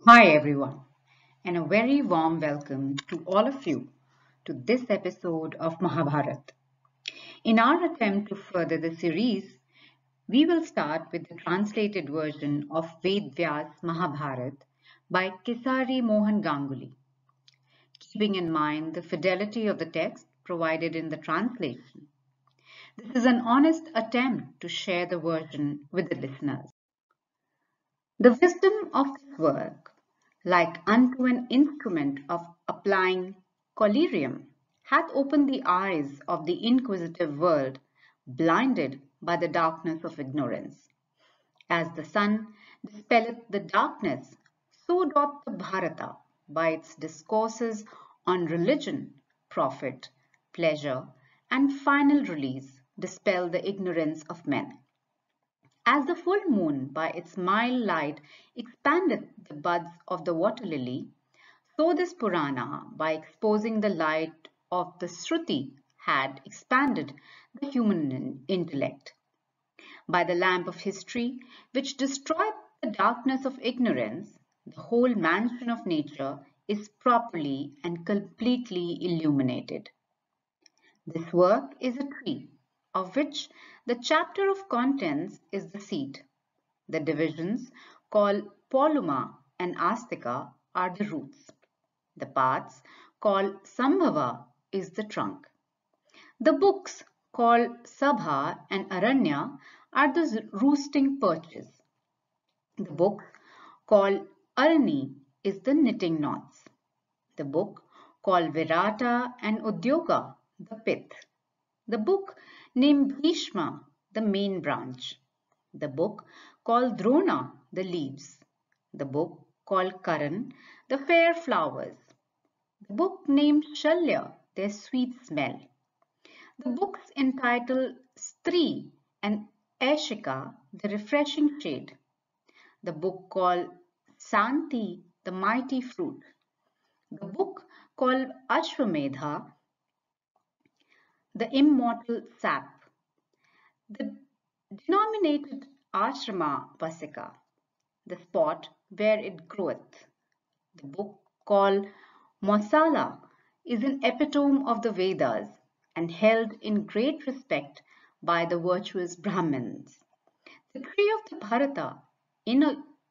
Hi everyone, and a very warm welcome to all of you to this episode of Mahabharat. In our attempt to further the series, we will start with the translated version of Ved Vyas Mahabharat by Kisari Mohan Ganguli, keeping in mind the fidelity of the text provided in the translation. This is an honest attempt to share the version with the listeners. The wisdom of this work, like unto an instrument of applying collyrium, hath opened the eyes of the inquisitive world, blinded by the darkness of ignorance. As the sun dispelleth the darkness, so doth the Bharata, by its discourses on religion, profit, pleasure, and final release, dispel the ignorance of men. As the full moon by its mild light expandeth the buds of the water lily, so this Purana, by exposing the light of the Shruti, had expanded the human intellect. By the lamp of history, which destroyeth the darkness of ignorance, the whole mansion of nature is properly and completely illuminated. This work is a tree, of which the chapter of contents is the seed. The divisions, called Poluma and Astika, are the roots. The parts, called Sambhava, is the trunk. The books, called Sabha and Aranya, are the roosting perches. The book, called Arani, is the knitting knots. The book, called Virata and Udyoga, the pith. The book named Bhishma, the main branch. The book called Drona, the leaves. The book called Karan, the fair flowers. The book named Shalya, their sweet smell. The books entitled Stri and Ashika, the refreshing shade. The book called Santi, the mighty fruit. The book called Ashwamedha, the immortal sap. The denominated Ashrama Vasika, the spot where it groweth. The book called Masala is an epitome of the Vedas and held in great respect by the virtuous Brahmins. The tree of the Bharata,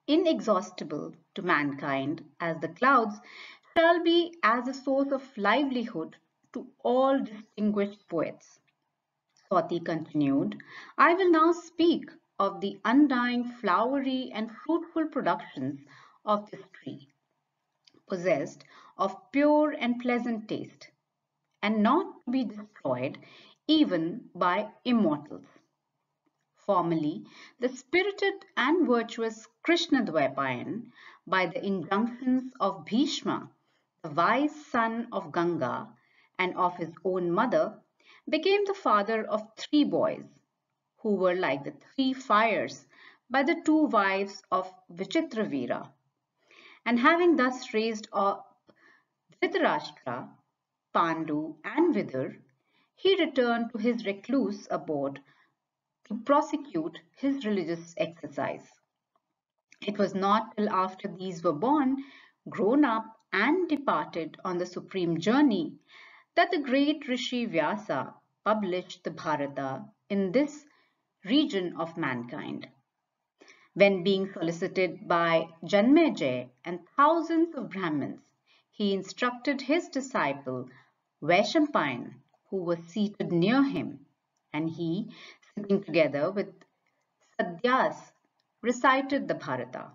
inexhaustible to mankind as the clouds, shall be as a source of livelihood to all distinguished poets. Swati continued, I will now speak of the undying flowery and fruitful productions of this tree, possessed of pure and pleasant taste, and not to be destroyed even by immortals. Formerly, the spirited and virtuous Krishnadvaipayan, by the injunctions of Bhishma, the wise son of Ganga, and of his own mother, became the father of three boys, who were like the three fires by the two wives of Vichitravira. And having thus raised up Dhritarashtra, Pandu, and Vidur, he returned to his recluse abode to prosecute his religious exercise. It was not till after these were born, grown up, and departed on the supreme journey that the great Rishi Vyasa published the Bharata in this region of mankind. When being solicited by Janmejay and thousands of Brahmins, he instructed his disciple Vaishampayan, who was seated near him, and he, sitting together with Sadyas, recited the Bharata.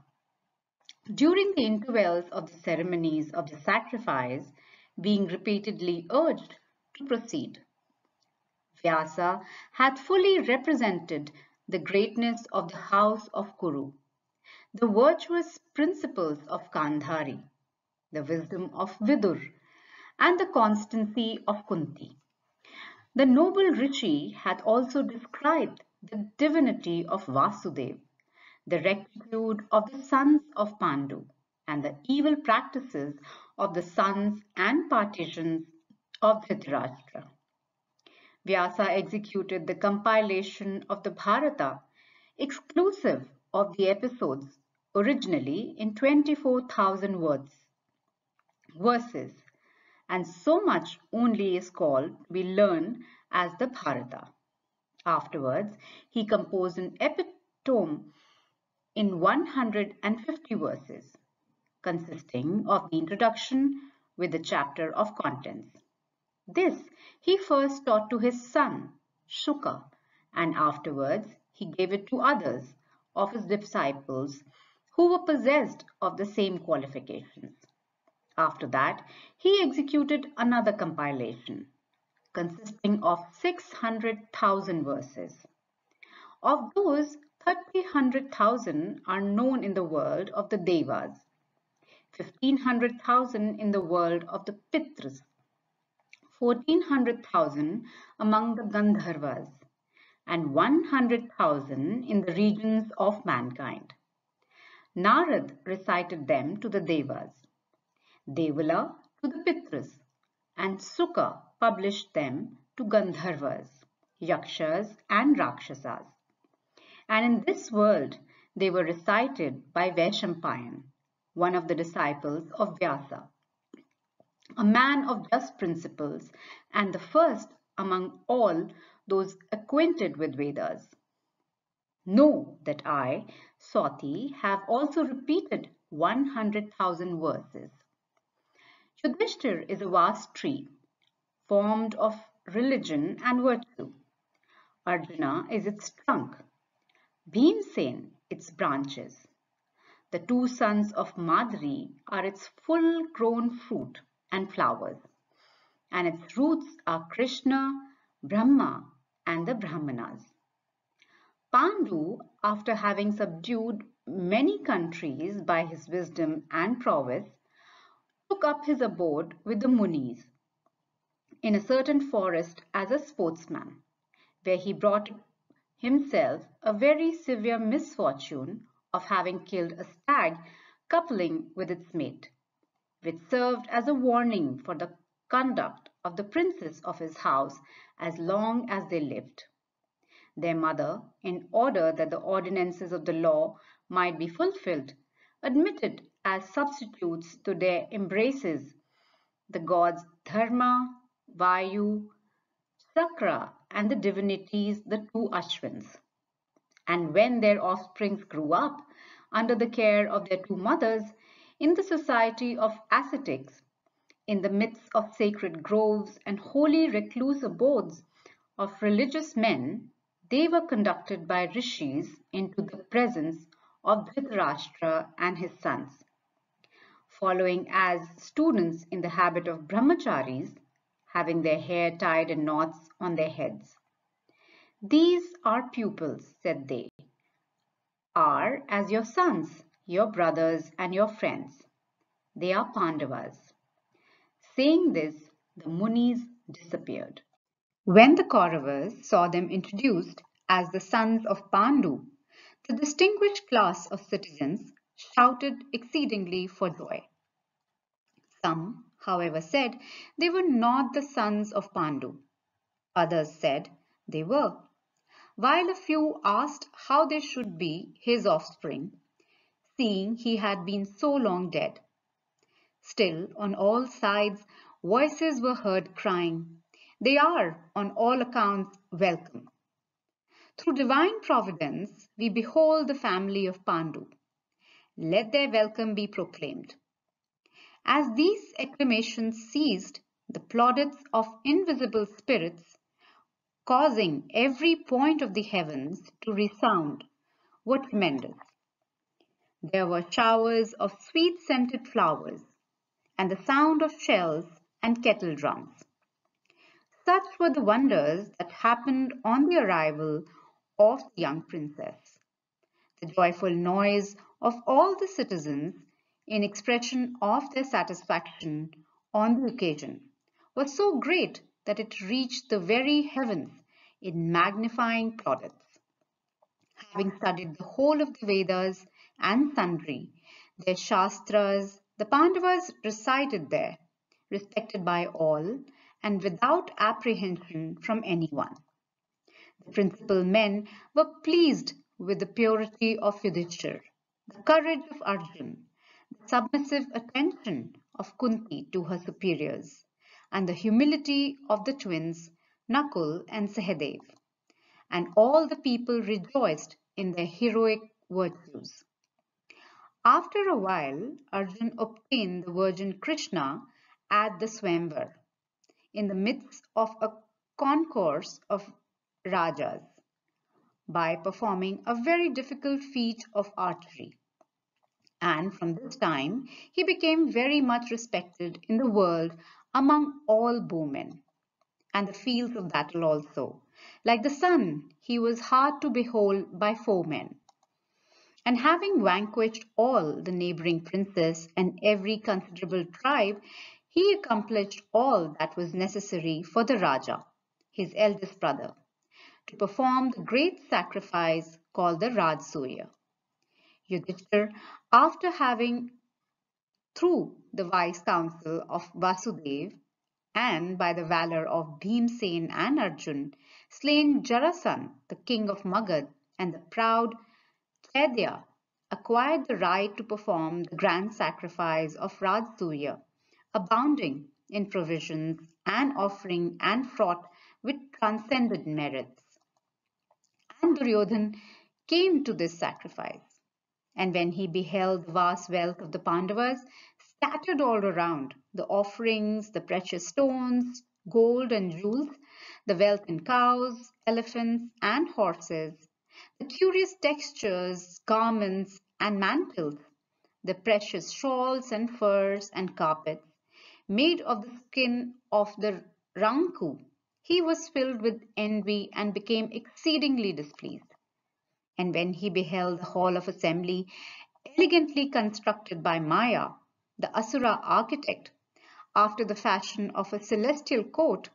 During the intervals of the ceremonies of the sacrifice, being repeatedly urged to proceed, Vyasa had fully represented the greatness of the house of Kuru, the virtuous principles of Kandhari, the wisdom of Vidur, and the constancy of Kunti. The noble Rishi had also described the divinity of Vasudev, the rectitude of the sons of Pandu, and the evil practices of the sons and partisans of Dhritarashtra. Vyasa executed the compilation of the Bharata, exclusive of the episodes originally in 24,000 verses, and so much only is called to be learned as the Bharata. Afterwards, he composed an epitome in 150 verses, consisting of the introduction with the chapter of contents. This he first taught to his son, Shuka, and afterwards he gave it to others of his disciples who were possessed of the same qualifications. After that, he executed another compilation, consisting of 600,000 verses. Of those, 300,000 are known in the world of the Devas, 1,500,000 in the world of the Pitras, 1,400,000 among the Gandharvas, and 100,000 in the regions of mankind. Narad recited them to the Devas, Devala to the Pitras, and Sukha published them to Gandharvas, Yakshas, and Rakshasas. And in this world they were recited by Vaishampayan, one of the disciples of Vyasa, a man of just principles and the first among all those acquainted with Vedas. Know that I, Sati, have also repeated 100,000 verses. Yudhishthir is a vast tree, formed of religion and virtue. Arjuna is its trunk, Bhimsen its branches. The two sons of Madri are its full-grown fruit and flowers, and its roots are Krishna, Brahma, and the Brahmanas. Pandu, after having subdued many countries by his wisdom and prowess, took up his abode with the Munis in a certain forest as a sportsman, where he brought himself a very severe misfortune of having killed a stag coupling with its mate, which served as a warning for the conduct of the princes of his house as long as they lived. Their mother, in order that the ordinances of the law might be fulfilled, admitted as substitutes to their embraces the gods Dharma, Vayu, Sakra, and the divinities the two Ashwins. And when their offsprings grew up, under the care of their two mothers, in the society of ascetics, in the midst of sacred groves and holy recluse abodes of religious men, they were conducted by rishis into the presence of Dhritarashtra and his sons, following as students in the habit of brahmacharis, having their hair tied in knots on their heads. These our pupils, said they, are as your sons, your brothers, and your friends. They are Pandavas. Saying this, the Munis disappeared. When the Kauravas saw them introduced as the sons of Pandu, the distinguished class of citizens shouted exceedingly for joy. Some, however, said they were not the sons of Pandu. Others said they were, while a few asked how they should be his offspring, seeing he had been so long dead. Still, on all sides, voices were heard crying, "They are, on all accounts, welcome." Through divine providence, we behold the family of Pandu. Let their welcome be proclaimed. As these acclamations ceased, the plaudits of invisible spirits, causing every point of the heavens to resound, were tremendous. There were showers of sweet-scented flowers, and the sound of shells and kettle drums. Such were the wonders that happened on the arrival of the young princess. The joyful noise of all the citizens in expression of their satisfaction on the occasion was so great that it reached the very heavens in magnifying plaudits. Having studied the whole of the Vedas and sundry, their Shastras, the Pandavas recited there, respected by all and without apprehension from anyone. The principal men were pleased with the purity of Yudhishthir, the courage of Arjun, the submissive attention of Kunti to her superiors, and the humility of the twins Nakul and Sahadev. And all the people rejoiced in their heroic virtues. After a while, Arjun obtained the virgin Krishna at the Swamvar, in the midst of a concourse of rajas, by performing a very difficult feat of archery. And from this time, he became very much respected in the world among all bowmen, and the fields of battle also. Like the sun, he was hard to behold by foemen. And having vanquished all the neighboring princes and every considerable tribe, he accomplished all that was necessary for the Raja, his eldest brother, to perform the great sacrifice called the Rajsuya. Yudhishthir, after having, through the wise counsel of Vasudev and by the valor of Bhimsen and Arjun, slain Jarasan, the king of Magad, and the proud Chaitya, acquired the right to perform the grand sacrifice of Rajsuya, abounding in provisions and offering and fraught with transcendent merits. And Duryodhan came to this sacrifice. And when he beheld the vast wealth of the Pandavas scattered all around, the offerings, the precious stones, gold and jewels, the wealth in cows, elephants, and horses, the curious textures, garments, and mantles, the precious shawls and furs and carpets, made of the skin of the ranku, he was filled with envy and became exceedingly displeased. And when he beheld the hall of assembly, elegantly constructed by Maya, the Asura architect, after the fashion of a celestial court,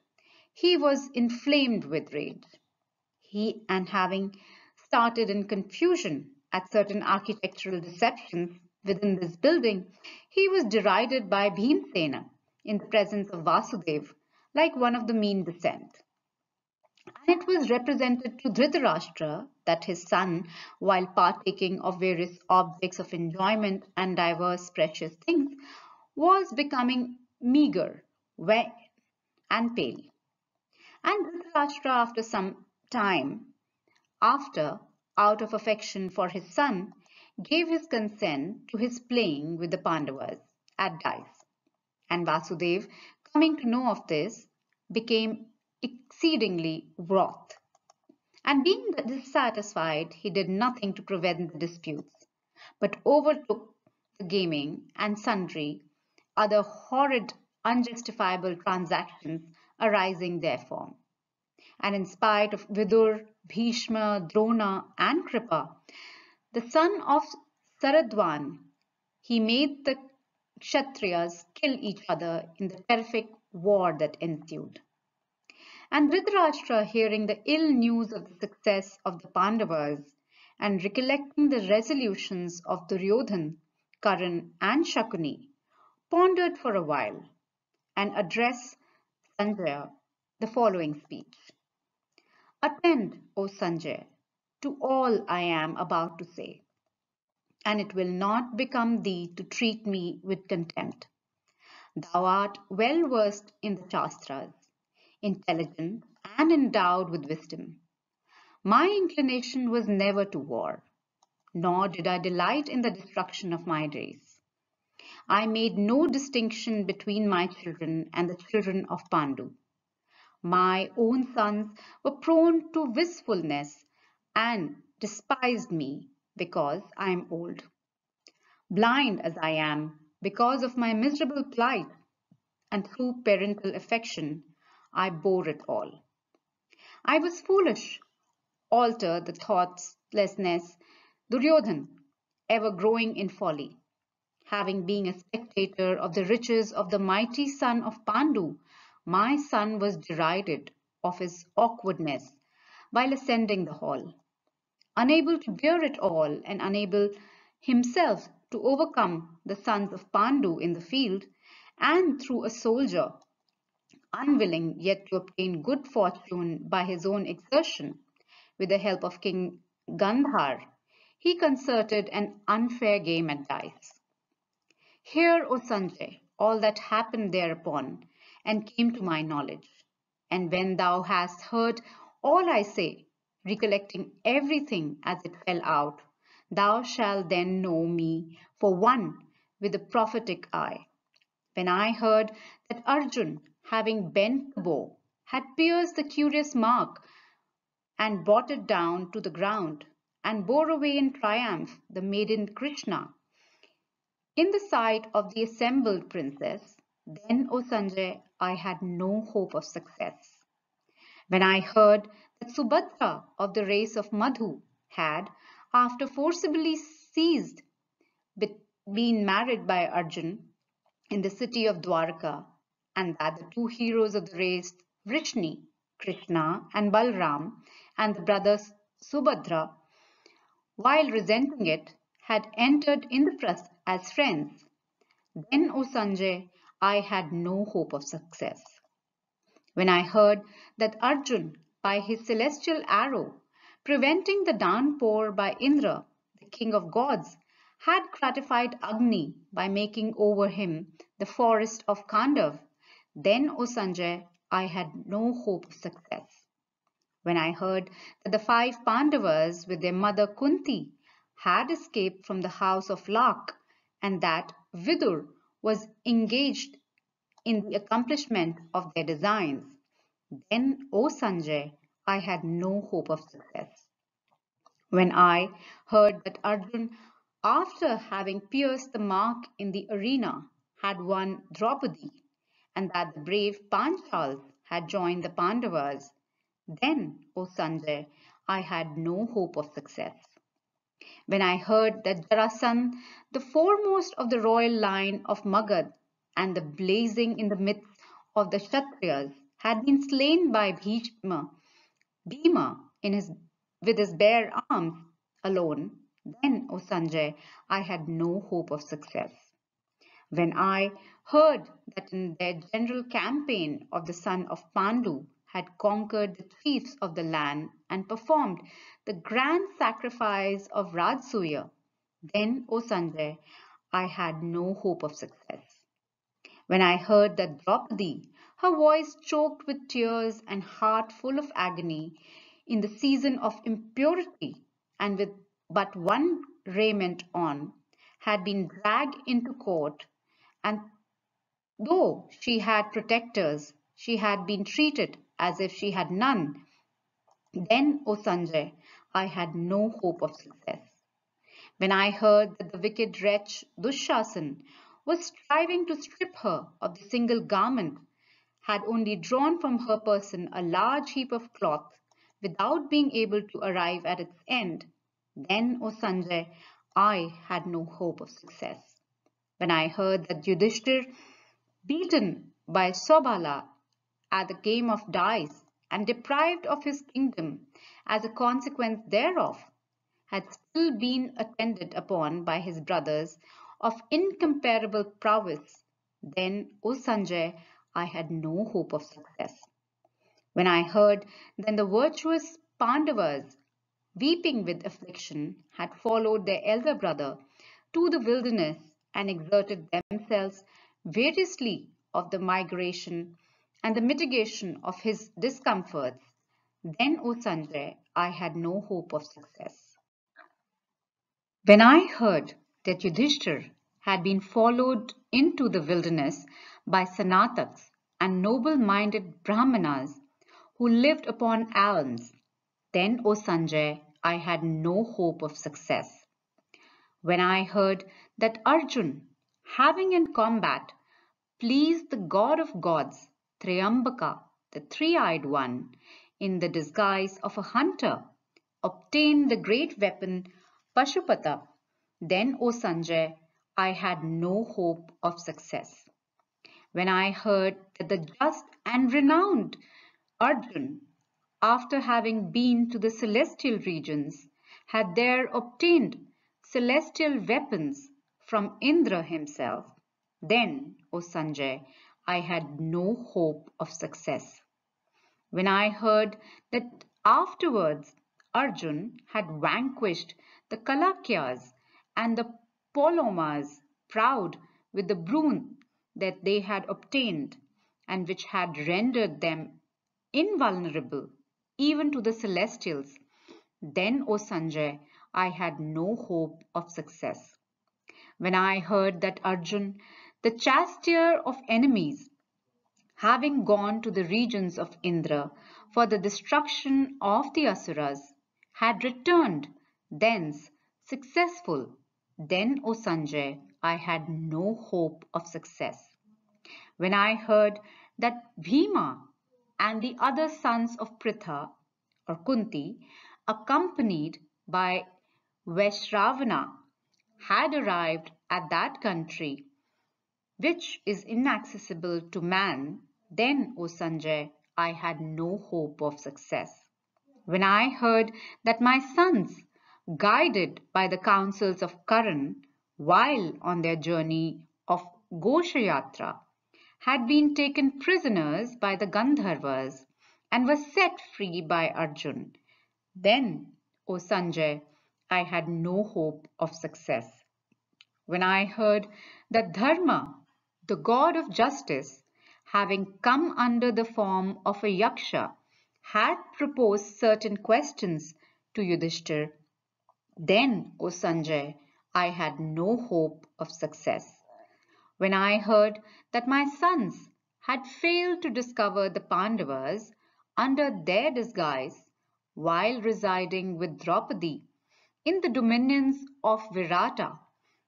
he was inflamed with rage. And having started in confusion at certain architectural deceptions within this building, he was derided by Bhimsena in the presence of Vasudev like one of the mean descent. And it was represented to Dhritarashtra that his son, while partaking of various objects of enjoyment and diverse precious things, was becoming meager, wan, and pale. And Dhritarashtra, after some time after, out of affection for his son, gave his consent to his playing with the Pandavas at dice. And Vasudev, coming to know of this, became exceedingly wroth. And being dissatisfied, he did nothing to prevent the disputes, but overtook the gaming and sundry other horrid, unjustifiable transactions arising therefrom. And in spite of Vidur, Bhishma, Drona, and Kripa, the son of Saradwan, he made the Kshatriyas kill each other in the terrific war that ensued. And Dhritarashtra, hearing the ill news of the success of the Pandavas, and recollecting the resolutions of Duryodhan, Karan, and Shakuni, pondered for a while, and addressed Sanjaya the following speech. Attend, O Sanjay, to all I am about to say, and it will not become thee to treat me with contempt. Thou art well versed in the Shastras, intelligent and endowed with wisdom. My inclination was never to war, nor did I delight in the destruction of my race. I made no distinction between my children and the children of Pandu. My own sons were prone to wistfulness and despised me because I am old. Blind as I am because of my miserable plight, and through parental affection, I bore it all. I was foolish, alter the thoughtlessness, Duryodhan, ever growing in folly. Having been a spectator of the riches of the mighty son of Pandu, my son was derided of his awkwardness while ascending the hall. Unable to bear it all and unable himself to overcome the sons of Pandu in the field, and through a soldier, unwilling yet to obtain good fortune by his own exertion, with the help of King Gandhar, he concerted an unfair game at dice. Hear, O Sanjay, all that happened thereupon, and came to my knowledge. And when thou hast heard all I say, recollecting everything as it fell out, thou shalt then know me for one with a prophetic eye. When I heard that Arjun, having bent the bow, had pierced the curious mark and brought it down to the ground, and bore away in triumph the maiden Krishna, in the sight of the assembled princess, then, O Sanjay, I had no hope of success. When I heard that Subhadra of the race of Madhu had, after forcibly seized, been married by Arjun in the city of Dwarka, and that the two heroes of the race, Vrishni, Krishna, and Balram, and the brothers Subhadra, while resenting it, had entered in the press as friends, then, O Sanjay, I had no hope of success. When I heard that Arjun, by his celestial arrow, preventing the downpour by Indra, the king of gods, had gratified Agni by making over him the forest of Kandav, then, O Sanjay, I had no hope of success. When I heard that the five Pandavas with their mother Kunti had escaped from the house of Lak, and that Vidur was engaged in the accomplishment of their designs, then, O Sanjay, I had no hope of success. When I heard that Arjun, after having pierced the mark in the arena, had won Draupadi, and that the brave Panchals had joined the Pandavas, then, O Sanjay, I had no hope of success. When I heard that Jarasandh, the foremost of the royal line of Magad, and the blazing in the midst of the Kshatriyas, had been slain by Bhima with his bare arms alone, then, O Sanjay, I had no hope of success. When I heard that in their general campaign of the son of Pandu had conquered the chiefs of the land and performed the grand sacrifice of Rajsuya, then, O Sanjay, I had no hope of success. When I heard that Draupadi, her voice choked with tears and heart full of agony, in the season of impurity and with but one raiment on, had been dragged into court, and though she had protectors, she had been treated as if she had none, then, O Sanjay, I had no hope of success. When I heard that the wicked wretch Dushasan was striving to strip her of the single garment, had only drawn from her person a large heap of cloth without being able to arrive at its end, then, O Sanjay, I had no hope of success. When I heard that Yudhishthir, beaten by Sobhala at the game of dice and deprived of his kingdom as a consequence thereof, had still been attended upon by his brothers of incomparable prowess, then, O Sanjay, I had no hope of success. When I heard then the virtuous Pandavas, weeping with affliction, had followed their elder brother to the wilderness and exerted themselves variously of the migration and the mitigation of his discomforts, then, O Sanjay, I had no hope of success. When I heard that Yudhishthir had been followed into the wilderness by Sanataks and noble-minded Brahmanas who lived upon alms, then, O Sanjay, I had no hope of success. When I heard that Arjun, having in combat pleased the god of gods, Triambaka, the three-eyed one, in the disguise of a hunter, obtained the great weapon Pashupata, then, O Sanjay, I had no hope of success. When I heard that the just and renowned Arjun, after having been to the celestial regions, had there obtained celestial weapons from Indra himself, then, O Sanjay, I had no hope of success. When I heard that afterwards Arjun had vanquished the Kalakyas and the Polomas proud with the boon that they had obtained and which had rendered them invulnerable even to the celestials, then, O Sanjay, I had no hope of success. When I heard that Arjun, the chastier of enemies, having gone to the regions of Indra for the destruction of the Asuras, had returned thence successful, then, O Sanjay, I had no hope of success. When I heard that Bhima and the other sons of Pritha or Kunti, accompanied by Vaishravana, had arrived at that country which is inaccessible to man, then, O Sanjay, I had no hope of success. When I heard that my sons, guided by the counsels of Karan, while on their journey of Goshayatra, had been taken prisoners by the Gandharvas and were set free by Arjun, then, O Sanjay, I had no hope of success. When I heard that Dharma, the god of justice, having come under the form of a yaksha, had proposed certain questions to Yudhishthir, then, O Sanjay, I had no hope of success. When I heard that my sons had failed to discover the Pandavas under their disguise while residing with Draupadi in the dominions of Virata,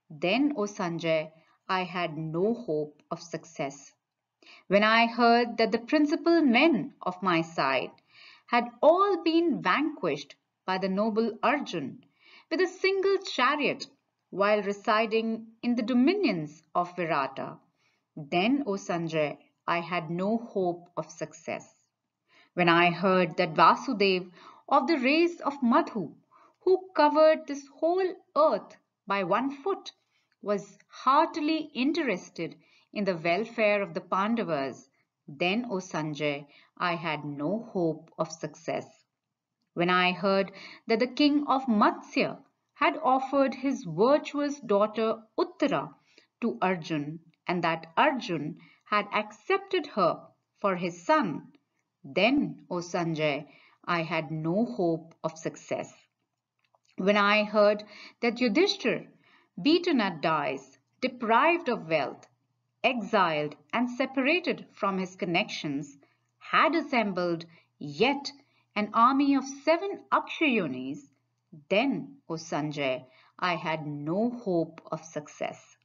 then, O Sanjay, I had no hope of success. When I heard that the principal men of my side had all been vanquished by the noble Arjun with a single chariot while residing in the dominions of Virata, then, O Sanjay, I had no hope of success. When I heard that Vasudev of the race of Madhu, who covered this whole earth by 1 foot, was heartily interested in the welfare of the Pandavas, then, O Sanjay, I had no hope of success. When I heard that the king of Matsya had offered his virtuous daughter Uttara to Arjun and that Arjun had accepted her for his son, then, O Sanjay, I had no hope of success. When I heard that Yudhishthir, beaten at dice, deprived of wealth, exiled and separated from his connections, had assembled yet an army of 7 Akshayonis, then, O Sanjay, I had no hope of success.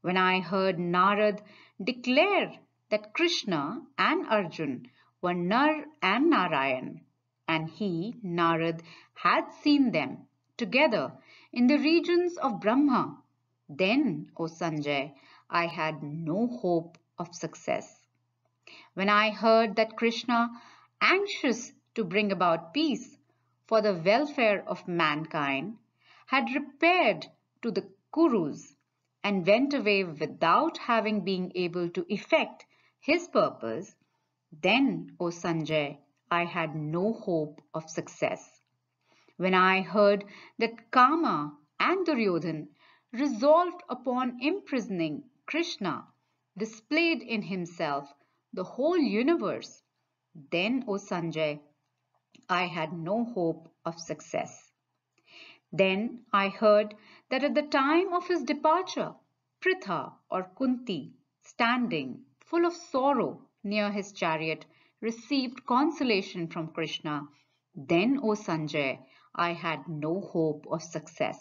When I heard Narad declare that Krishna and Arjun were Nar and Narayan, and he, Narad, had seen them together in the regions of Brahma, then, O Sanjay, I had no hope of success. When I heard that Krishna, anxious to bring about peace for the welfare of mankind, had repaired to the Kurus and went away without having been able to effect his purpose, then, O Sanjay, I had no hope of success. When I heard that Kama and Duryodhan resolved upon imprisoning Krishna, displayed in himself the whole universe, then, O Sanjay, I had no hope of success. Then I heard that at the time of his departure, Pritha or Kunti, standing full of sorrow near his chariot, received consolation from Krishna. Then, O Sanjay, I had no hope of success.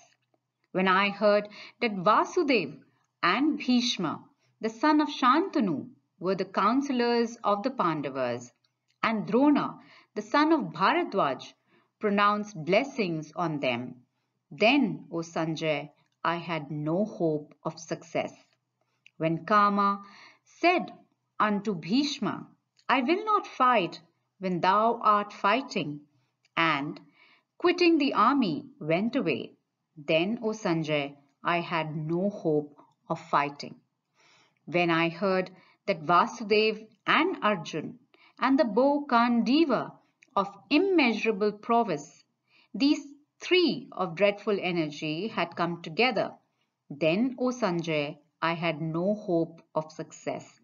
When I heard that Vasudev and Bhishma, the son of Shantanu, were the counselors of the Pandavas, and Drona, the son of Bharadwaj, pronounced blessings on them, then, O Sanjay, I had no hope of success. When Kama said unto Bhishma, I will not fight when thou art fighting, and, quitting the army, went away, then, O Sanjay, I had no hope of fighting. When I heard that Vasudev and Arjun and the bow Kandiva of immeasurable prowess, these three of dreadful energy had come together. Then, O Sanjay, I had no hope of success.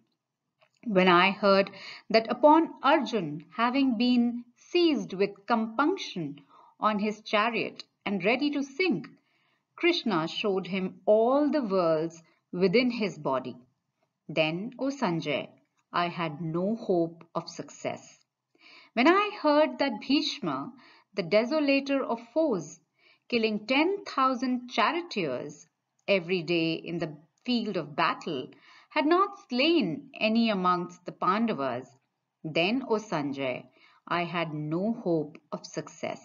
When I heard that upon Arjun having been seized with compunction on his chariot and ready to sink, Krishna showed him all the worlds within his body. Then, O Sanjay, I had no hope of success. When I heard that Bhishma, the desolator of foes, killing 10,000 charioteers every day in the field of battle, had not slain any amongst the Pandavas, then, O Sanjay, I had no hope of success.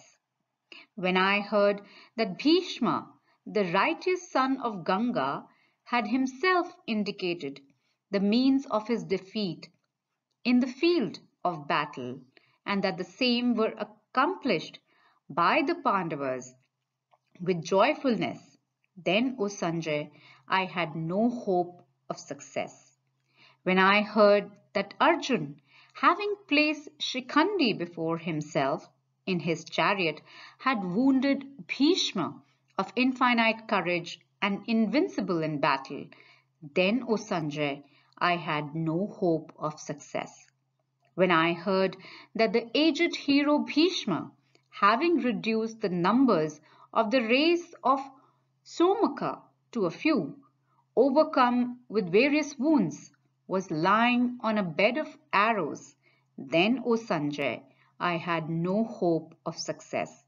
When I heard that Bhishma, the righteous son of Ganga, had himself indicated the means of his defeat in the field of battle, and that the same were accomplished by the Pandavas with joyfulness, then, O Sanjay, I had no hope of success. When I heard that Arjun, having placed Shikhandi before himself in his chariot, had wounded Bhishma of infinite courage and invincible in battle, then, O Sanjay, I had no hope of success. When I heard that the aged hero Bhishma, having reduced the numbers of the race of Somaka to a few, overcome with various wounds, was lying on a bed of arrows, then, O Sanjay, I had no hope of success.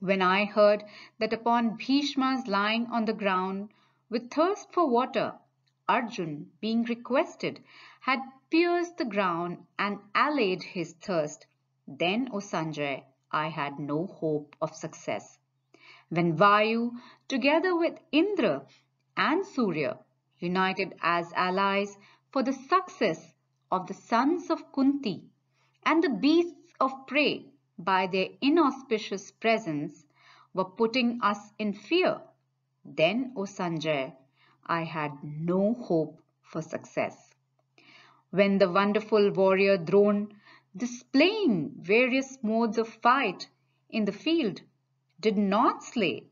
When I heard that upon Bhishma's lying on the ground with thirst for water, Arjun, being requested, had pierced the ground and allayed his thirst, then, O Sanjay, I had no hope of success. When Vayu, together with Indra and Surya, united as allies for the success of the sons of Kunti and the beasts of prey by their inauspicious presence, were putting us in fear, then, O Sanjay, I had no hope for success. When the wonderful warrior Drona, displaying various modes of fight in the field, did not slay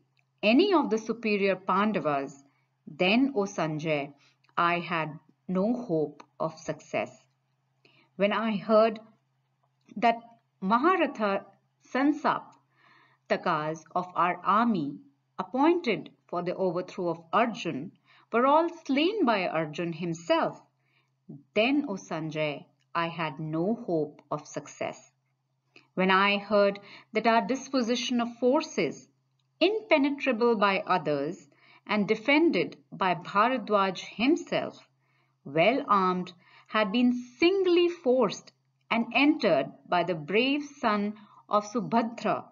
any of the superior Pandavas, then, O Sanjay, I had no hope of success. When I heard that Maharatha Takas of our army, appointed for the overthrow of Arjun, were all slain by Arjun himself, then, O Sanjay, I had no hope of success. When I heard that our disposition of forces, impenetrable by others and defended by Bharadwaj himself, well armed, had been singly forced and entered by the brave son of Subhadra,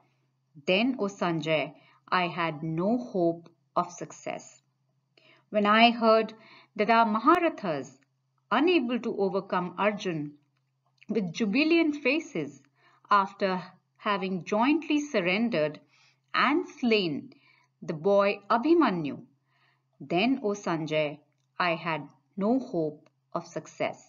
then, O Sanjay, I had no hope of success. When I heard that our Maharathas, unable to overcome Arjun, with jubilant faces, after having jointly surrendered and slain the boy Abhimanyu, then, O Sanjay, I had no hope of success.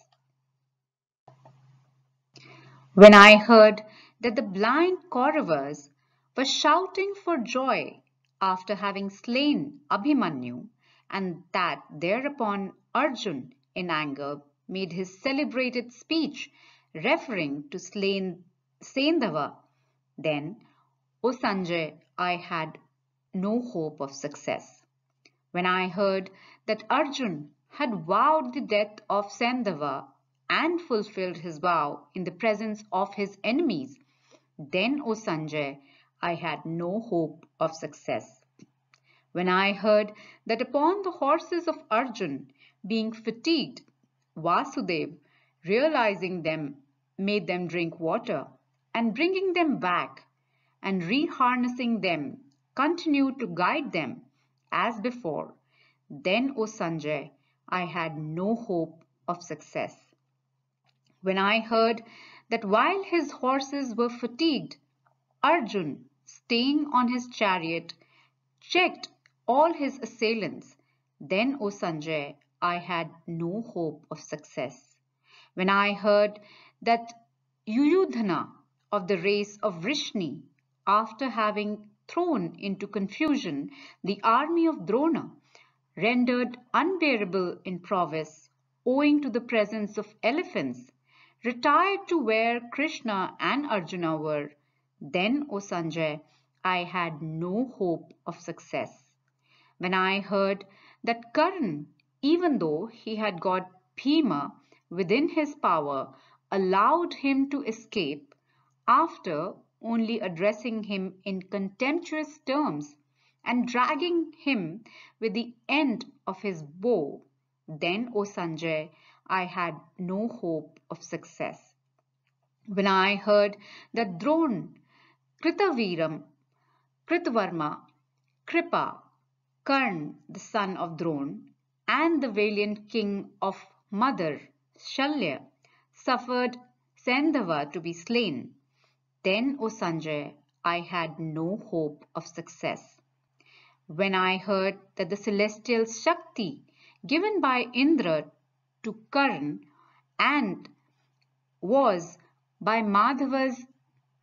When I heard that the blind Kauravas were shouting for joy after having slain Abhimanyu, and that thereupon Arjun, in anger, made his celebrated speech referring to slain Sendava, then, O Sanjay, I had no hope of success. When I heard that Arjun had vowed the death of Sandava and fulfilled his vow in the presence of his enemies, then, O Sanjay, I had no hope of success. When I heard that upon the horses of Arjun being fatigued, Vasudev, realizing them, made them drink water, and bringing them back and reharnessing them, continued to guide them as before, then, O Sanjay, I had no hope of success. When I heard that while his horses were fatigued, Arjun, staying on his chariot, checked all his assailants, then, O Sanjay, I had no hope of success. When I heard that Yuyudhana of the race of Vrishni, after having thrown into confusion, the army of Drona, rendered unbearable in prowess owing to the presence of elephants, retired to where Krishna and Arjuna were. Then, O Sanjay, I had no hope of success. When I heard that Karan, even though he had got Bhima within his power, allowed him to escape after only addressing him in contemptuous terms and dragging him with the end of his bow, then, O Sanjay, I had no hope of success. When I heard that Drona, Kritaviram, Kritavarma, Kripa, Karn, the son of Drona, and the valiant king of Mother, Shalya, suffered Sandhava to be slain, then, O Sanjay, I had no hope of success. When I heard that the celestial Shakti given by Indra to Karn and was, by Madhava's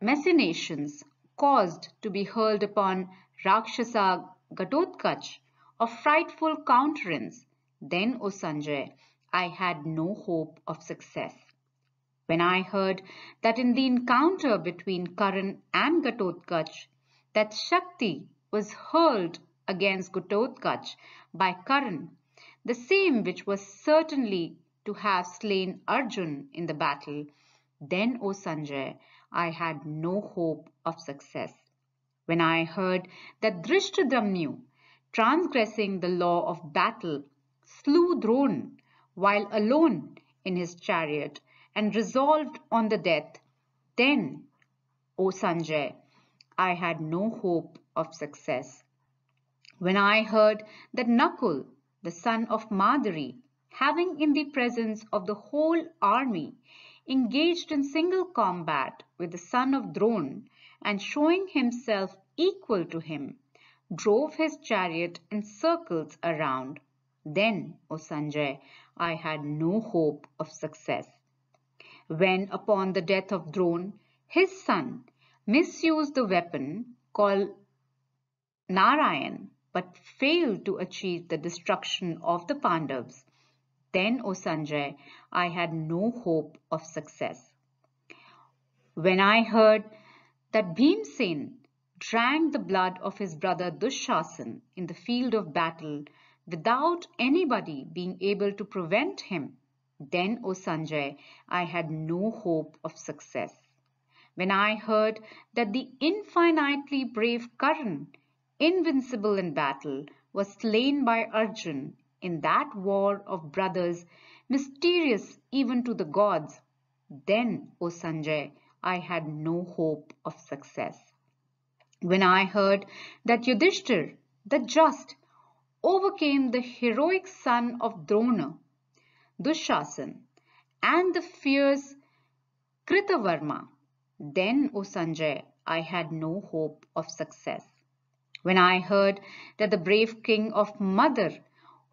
machinations, caused to be hurled upon Rakshasa Ghatotkach of frightful countenance, then, O Sanjay, I had no hope of success. When I heard that in the encounter between Karan and Ghatotkach, that Shakti was hurled against Ghatotkach by Karan, the same which was certainly to have slain Arjun in the battle, then, O Sanjay, I had no hope of success. When I heard that Drishtadamnu, transgressing the law of battle, slew Drona while alone in his chariot and resolved on the death, then, O Sanjay, I had no hope of success. When I heard that Nakul, the son of Madari, having in the presence of the whole army engaged in single combat with the son of Drona and showing himself equal to him, drove his chariot in circles around, then, O Sanjay, I had no hope of success. When, upon the death of Drona, his son misused the weapon called Narayan but failed to achieve the destruction of the Pandavas, then, O Sanjay, I had no hope of success. When I heard that Bhimsen drank the blood of his brother Dushasan in the field of battle without anybody being able to prevent him, then, O Sanjay, I had no hope of success. When I heard that the infinitely brave Karan, invincible in battle, was slain by Arjun in that war of brothers mysterious even to the gods, then, O Sanjay, I had no hope of success. When I heard that Yudhishthir, the just, overcame the heroic son of Drona, Dushasan, and the fierce Kritavarma, then, O Sanjay, I had no hope of success. When I heard that the brave king of Madar,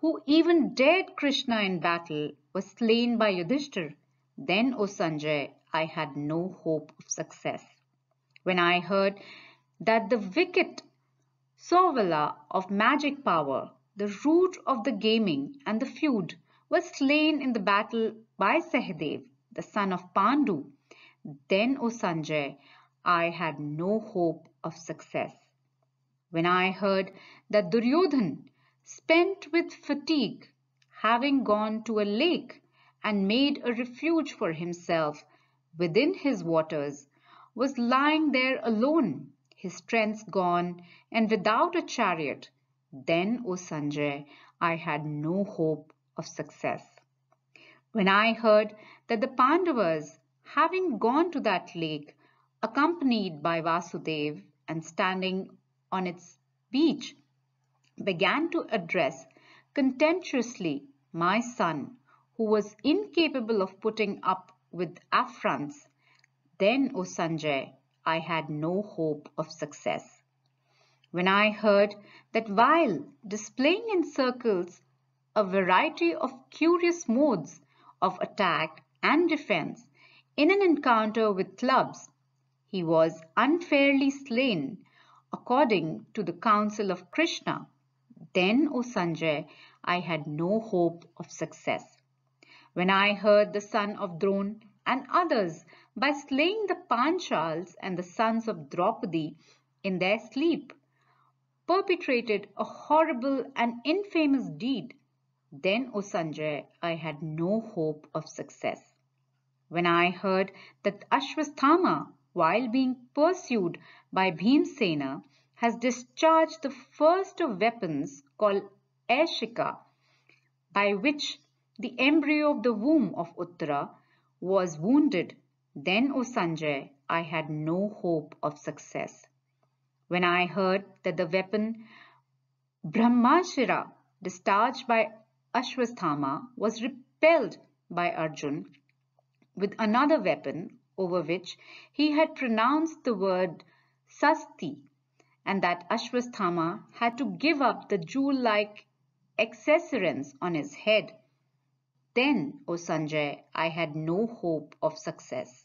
who even dared Krishna in battle, was slain by Yudhishthir, then, O Sanjay, I had no hope of success. When I heard that the wicked Sovala of magic power, the root of the gaming and the feud, was slain in the battle by Sahadev, the son of Pandu, then, O Sanjay, I had no hope of success. When I heard that Duryodhan, spent with fatigue, having gone to a lake and made a refuge for himself within his waters, was lying there alone, his strength gone and without a chariot, then, O Sanjay, I had no hope of success. When I heard that the Pandavas, having gone to that lake, accompanied by Vasudev and standing on its beach, began to address contemptuously my son, who was incapable of putting up with affronts, then, O Sanjay, I had no hope of success. When I heard that while displaying in circles a variety of curious modes of attack and defense in an encounter with clubs, he was unfairly slain according to the counsel of Krishna, then, O Sanjay, I had no hope of success. When I heard the son of Drona and others, by slaying the Panchals and the sons of Draupadi in their sleep, perpetrated a horrible and infamous deed, then, O Sanjay, I had no hope of success. When I heard that Ashwasthama, while being pursued by Bhimsena, has discharged the first of weapons called Aishika, by which the embryo of the womb of Uttara was wounded, then, O Sanjay, I had no hope of success. When I heard that the weapon Brahmashira, discharged by Ashwasthama, was repelled by Arjun with another weapon over which he had pronounced the word Sasti, and that Ashwasthama had to give up the jewel-like accessories on his head, then, O Sanjay, I had no hope of success.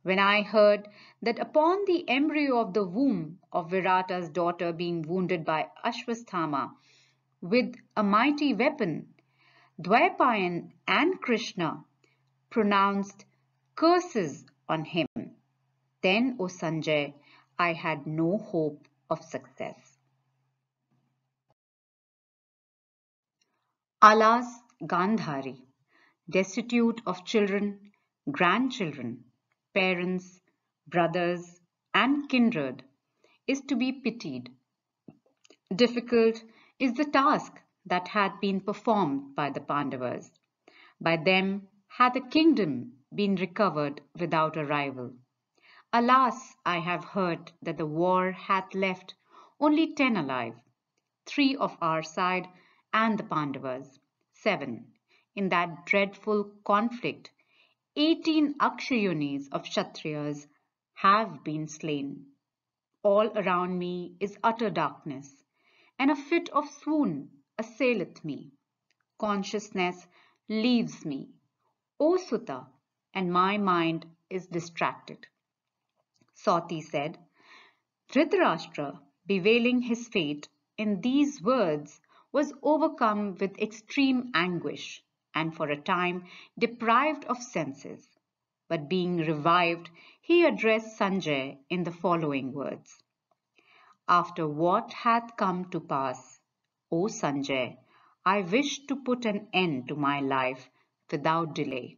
When I heard that upon the embryo of the womb of Virata's daughter being wounded by Ashwasthama with a mighty weapon, Dwaipayan and Krishna pronounced curses on him, then, O Sanjay, I had no hope of success. Alas, Gandhari, destitute of children, grandchildren, parents, brothers, and kindred, is to be pitied. Difficult is the task that had been performed by the Pandavas. By them had the kingdom been recovered without a rival. Alas, I have heard that the war hath left only 10 alive, 3 of our side and the Pandavas, 7. In that dreadful conflict, 18 Akshayonis of Kshatriyas have been slain. All around me is utter darkness, and a fit of swoon assaileth me. Consciousness leaves me, O Sutta, and my mind is distracted. Sati said, Dhritarashtra, bewailing his fate in these words, was overcome with extreme anguish, and for a time deprived of senses. But being revived, he addressed Sanjay in the following words. After what hath come to pass, O Sanjay, I wish to put an end to my life without delay.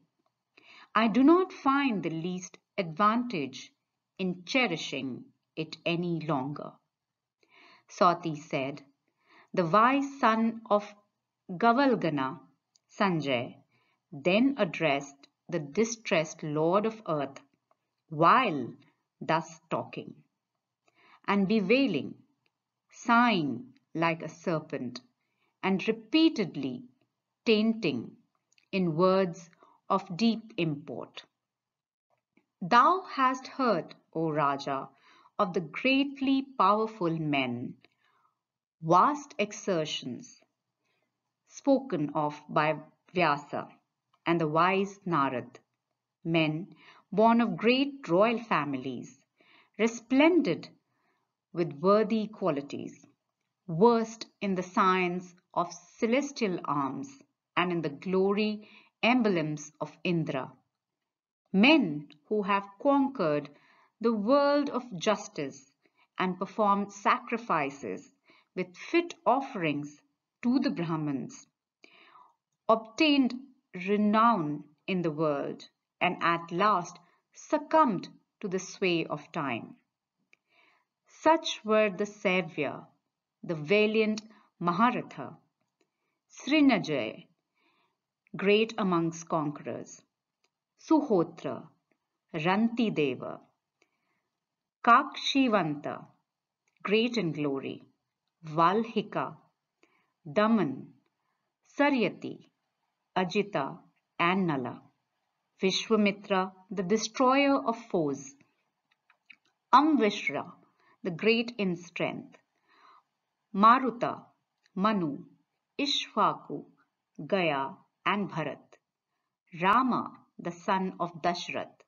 I do not find the least advantage in cherishing it any longer. Sati said, the wise son of Gavalgana, Sanjay, then addressed the distressed lord of earth while thus talking and bewailing, sighing like a serpent, and repeatedly tainting in words of deep import. Thou hast heard, O Raja, of the greatly powerful men, vast exertions spoken of by Vyasa and the wise Narad, men born of great royal families, resplendent with worthy qualities, versed in the science of celestial arms and in the glory emblems of Indra. Men who have conquered the world of justice and performed sacrifices with fit offerings to the Brahmins, obtained renown in the world and at last succumbed to the sway of time. Such were the Savya, the valiant Maharatha, Srinajay, great amongst conquerors, Suhotra, Rantideva, Kakshivanta, great in glory, Valhika, Daman, Saryati, Ajita, and Nala, Vishwamitra, the destroyer of foes, Amvishra, the great in strength, Maruta, Manu, Ishvaku, Gaya, and Bharat, Rama, the son of Dashrath,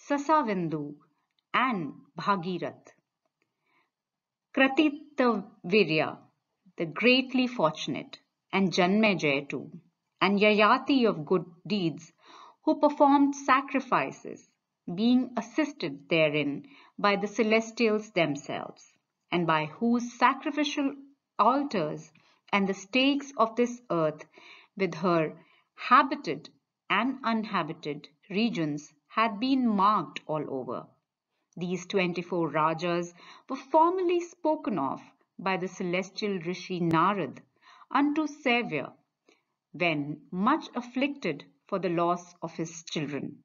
Sasavindu, and Bhagirath, Kratitavirya, the greatly fortunate, and Janmejaya too, and Yayati of good deeds, who performed sacrifices, being assisted therein by the celestials themselves, and by whose sacrificial altars and the stakes of this earth with her habited and uninhabited regions had been marked all over. These 24 Rajas were formerly spoken of by the celestial Rishi Narad unto Savior when much afflicted for the loss of his children.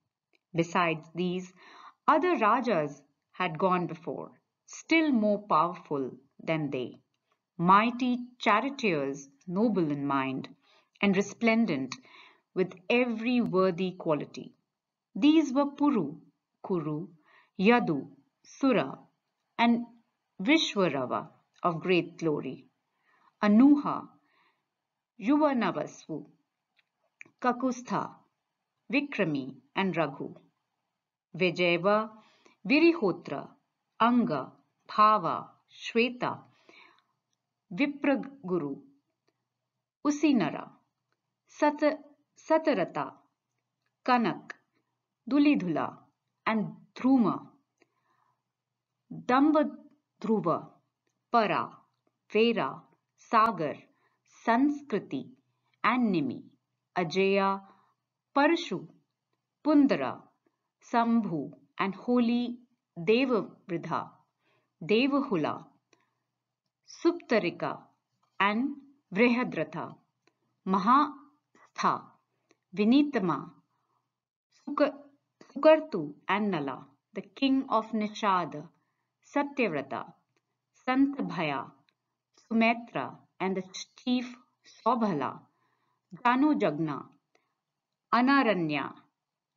Besides these, other Rajas had gone before, still more powerful than they, mighty charioteers, noble in mind, and resplendent with every worthy quality. These were Puru, Kuru, Yadu, Sura, and Vishwarava of great glory, Anuha, Yuvanavasvu, Kakustha, Vikrami, and Raghu, Vijayava, Virihotra, Anga, Bhava, Shweta, Vipraguru, Usinara, Satarata, Kanak, Dulidhula, and Dhruma, Dambadhruva, Para, Vera, Sagar, Sanskriti, and Nimi, Ajaya, Parshu, Pundara, Sambhu, and holy Devavridha, Devahula, Suptarika, and Vrihadratha, Mahastha, Vinitama, Sukartu, and Nala, the king of Nishada, Satyavrata, Santabhaya, Sumitra, and the chief Sobhala, Janujagna, Anaranya,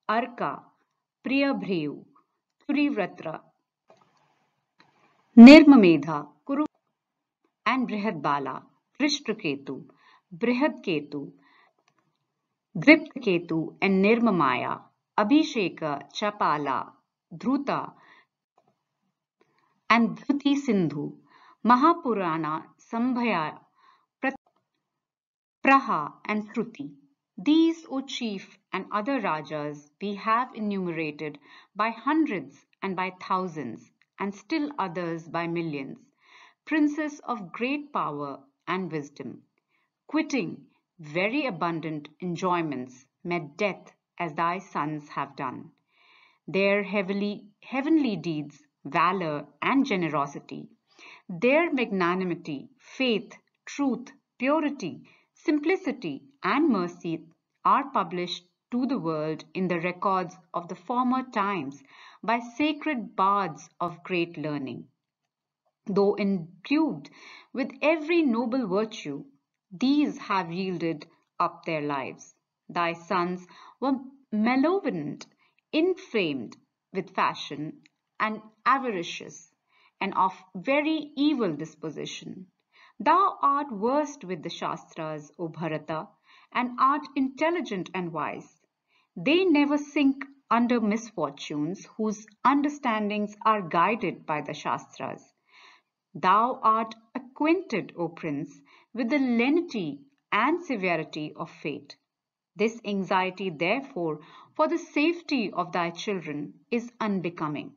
Arka, Priyabhreyu, Surivratra, Nirmamedha, Kuru, and Brihadbala, Vrishtraketu, Brihadketu, Driptketu, and Nirmamaya, Abhisheka, Chapala, Dhruta, and Dhruti Sindhu, Mahapurana, Sambhaya, Praha, and Shruti. These, O chief, and other Rajas we have enumerated by hundreds and by thousands, and still others by millions, princes of great power and wisdom, quitting very abundant enjoyments, met death as thy sons have done. Their heavenly deeds, valor, and generosity, their magnanimity, faith, truth, purity, simplicity, and mercy are published to the world in the records of the former times by sacred bards of great learning. Though endued with every noble virtue, these have yielded up their lives. Thy sons were malevolent, inflamed with passion, and avaricious, and of very evil disposition. Thou art versed with the Shastras, O Bharata, and art intelligent and wise. They never sink under misfortunes whose understandings are guided by the Shastras. Thou art acquainted, O Prince, with the lenity and severity of fate. This anxiety, therefore, for the safety of thy children is unbecoming.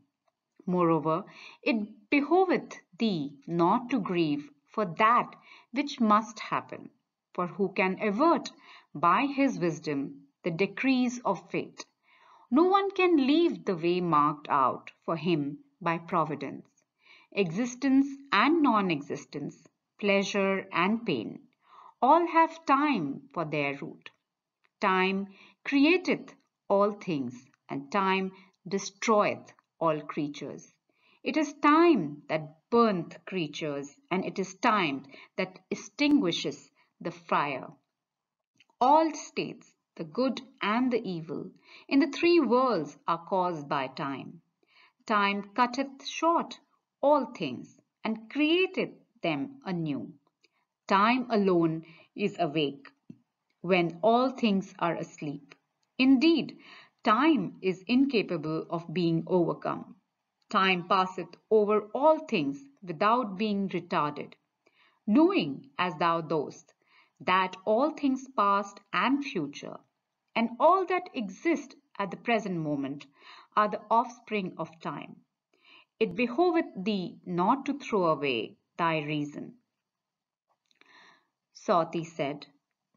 Moreover, it behoveth thee not to grieve for that which must happen, for who can avert by his wisdom the decrees of fate? No one can leave the way marked out for him by Providence. Existence and non-existence, pleasure and pain, all have time for their root. Time createth all things, and time destroyeth all creatures. It is time that burneth creatures, and it is time that extinguishes the fire. All states, the good and the evil, in the three worlds are caused by time. Time cutteth short all things, and createth them anew. Time alone is awake, when all things are asleep. Indeed, time is incapable of being overcome. Time passeth over all things without being retarded, knowing as thou dost that all things past and future, and all that exist at the present moment, are the offspring of time. It behoveth thee not to throw away thy reason. Sauti said,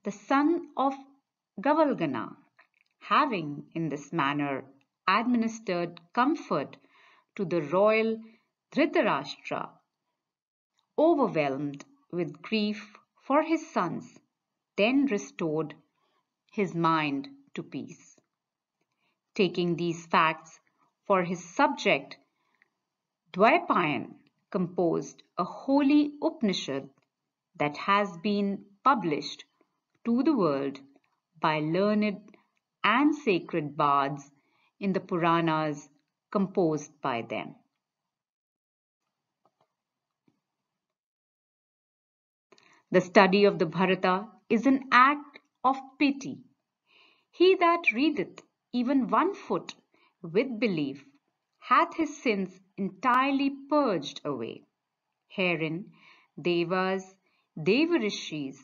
the son of Gavalgana, having in this manner administered comfort to the royal Dhritarashtra, overwhelmed with grief for his sons, then restored his mind to peace. Taking these facts for his subject, Dwaipayan composed a holy Upanishad that has been published to the world by learned and sacred bards in the Puranas composed by them. The study of the Bharata is an act of pity. He that readeth even 1 foot with belief hath his sins entirely purged away. Herein Devas, Devarishis,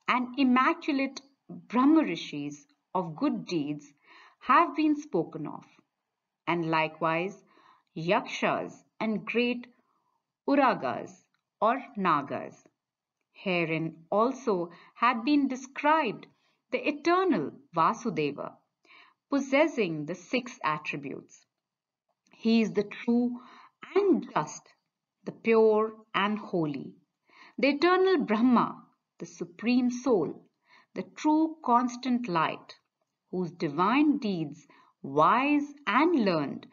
and immaculate Brahmarishis of good deeds have been spoken of, and likewise Yakshas and great Uragas or Nagas. Herein also had been described the eternal Vasudeva, possessing the 6 attributes. He is the true and just, the pure and holy, the eternal Brahma, the supreme soul, the true constant light, whose divine deeds wise and learned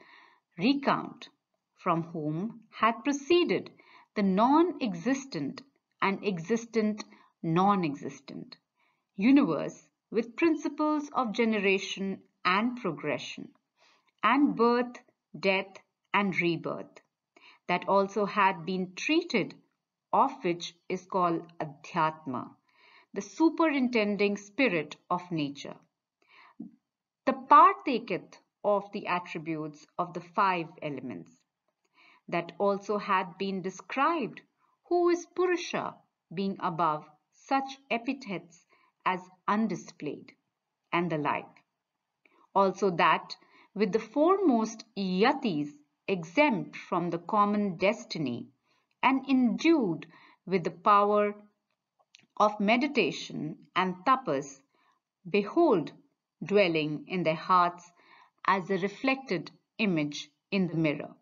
recount, from whom had proceeded the non-existent and existent non-existent universe with principles of generation and progression, and birth, death, and rebirth, that also had been treated, of which is called Adhyatma, the superintending spirit of nature. The partaketh of the attributes of the 5 elements, that also had been described, who is Purusha, being above such epithets as undisplayed, and the like. Also that with the foremost yatis exempt from the common destiny and endued with the power of meditation and tapas, behold, dwelling in their hearts as a reflected image in the mirror.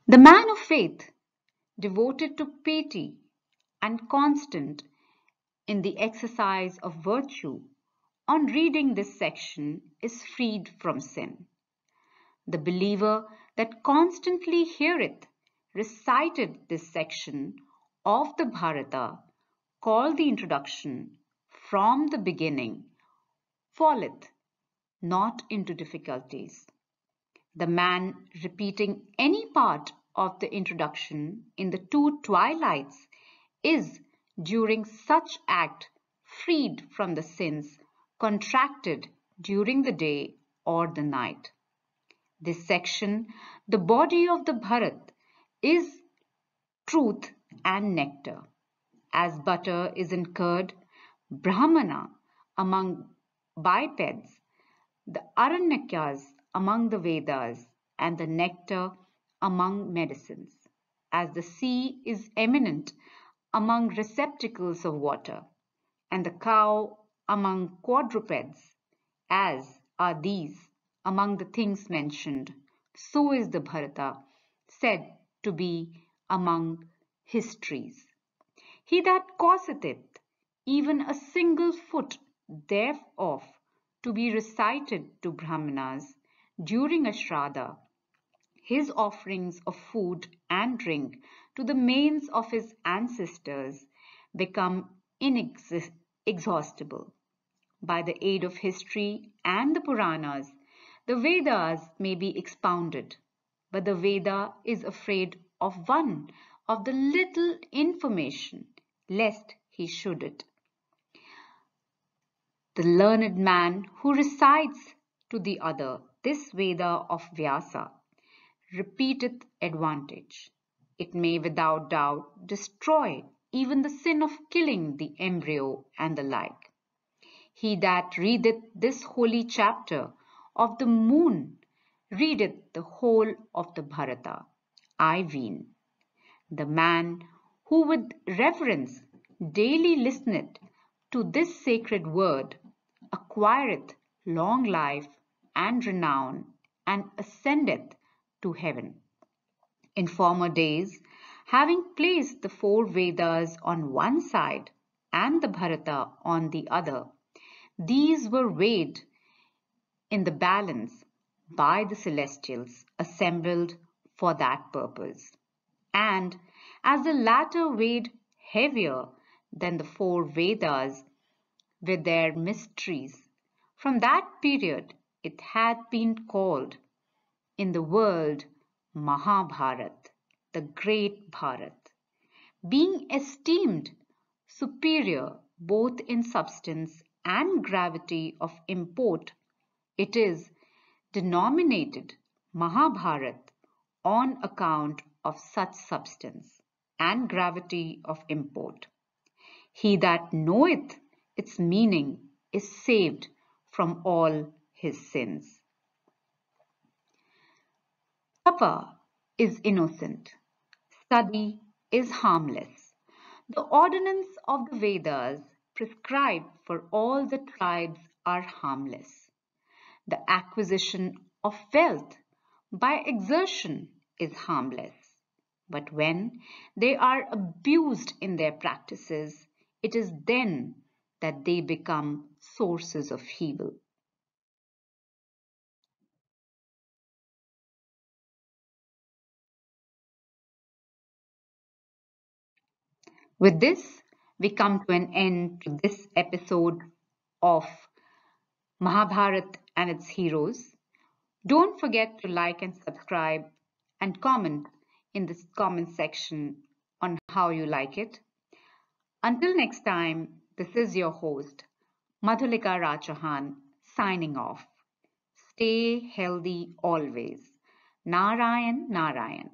The man of faith, devoted to piety and constant in the exercise of virtue, on reading this section is freed from sin. The believer that constantly heareth recited this section of the Bharata, called the introduction, from the beginning, falleth not into difficulties. The man repeating any part of the introduction in the 2 twilights is during such act freed from the sins contracted during the day or the night. This section, the body of the Bharat, is truth and nectar. As butter is in curd, Brahmana among bipeds, the Aranyakas among the Vedas, and the nectar among medicines. As the sea is eminent among receptacles of water, and the cow among quadrupeds, as are these among the things mentioned, so is the Bharata said to be among histories. He that causeth it, even a single foot thereof, to be recited to Brahmanas during a Shraddha, his offerings of food and drink to the manes of his ancestors become inexhaustible. By the aid of history and the Puranas, the Vedas may be expounded, but the Veda is afraid of one of the little information, lest he should it. The learned man who recites to the other this Veda of Vyasa repeateth advantage. It may without doubt destroy even the sin of killing the embryo and the like. He that readeth this holy chapter of the moon readeth the whole of the Bharata, I ween. The man who with reverence daily listeneth to this sacred word acquireth long life and renown and ascendeth to heaven. In former days, having placed the four Vedas on one side and the Bharata on the other, these were weighed in the balance by the celestials assembled for that purpose. And as the latter weighed heavier than the four Vedas with their mysteries, from that period it had been called in the world Mahabharat, the great Bharat, being esteemed superior both in substance and gravity of import. It is denominated Mahabharat on account of such substance and gravity of import. He that knoweth its meaning is saved from all his sins. Tapa is innocent. Study is harmless. The ordinance of the Vedas prescribed for all the tribes are harmless. The acquisition of wealth by exertion is harmless. But when they are abused in their practices, it is then that they become sources of evil. With this, we come to an end to this episode of Mahabharat and its heroes. Don't forget to like and subscribe and comment in the comment section on how you like it. Until next time, this is your host, Madhulika Rachahan, signing off. Stay healthy always. Narayan, Narayan.